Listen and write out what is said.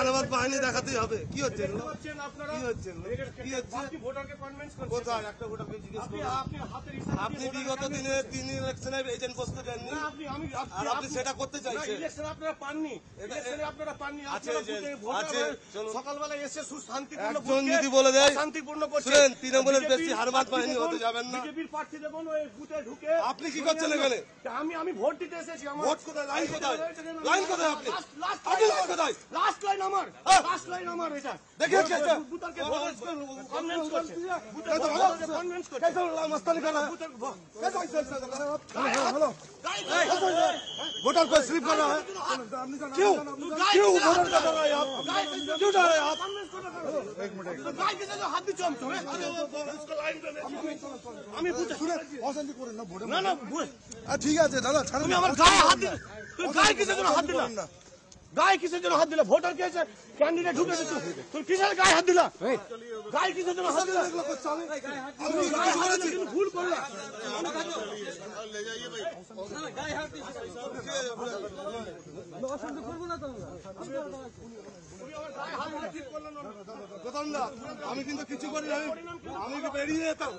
হারাবাদ বাহিনী দেখাতেই হবে। কি হচ্ছে কি হচ্ছে কোথায় একটা ভোটারকে জিজ্ঞেস করুন। আপনি বিগত দিনে 3 ইলেকশনে এজেন্ট বসতে দেননি, আর আপনি সেটা করতে চাইছেন। আপনারা পাননি, সকালবেলা এসে শান্তিপূর্ণ একজন যদি বলে দেয় শান্তিপূর্ণ করছেন তৃণমূলের বেশি হারাবাদ বাহিনী হতে যাবেন না। বিজেপির প্রার্থী দেবেন ওই বুথে ঢুকে। আপনি কি করছেন এখানে? আমি ভোট দিতে এসেছি। ভোট কোথায়? লাইন কোথায়? লাইন কোথায়? আপনি লাইন কোথায়? লাস্ট লাইন আমার, লাস্ট লাইন আমার। এটা देखिए कैसे বুতারকে কনভিন্স করছে, কনভিন্স করছে। कैसे मस्तानी कर रहा है? हेलो वोटर को स्लिप कर रहा है। क्यों क्यों वोटर कर रहा है आप? क्यों जा रहे हैं आप? एक मिनट, गाय के जो हाथ दिच्छो इसको लाइन पे আমি বুঝে শুনে অশান্তি করেন না ভোটে। না না ঠিক আছে দাদা ছাড়ুন। তুমি আমার গায়ে হাত দিলে, তুই গায়ে কিসের জন্য হাত দিলা? গায়ে কিসের জন্য হাত দিলা? ভোটার কে আছে ক্যান্ডিডেট ঢুকে দিত, তুই কিসের গায়ে হাত দিলা? গায়ে কিসের জন্য হাত দিলা? আপনি গায়ে হাত দিয়েছেন, ভুল করলা। আমি কিন্তু কিছু করি, আমি বেরিয়ে যেতাম।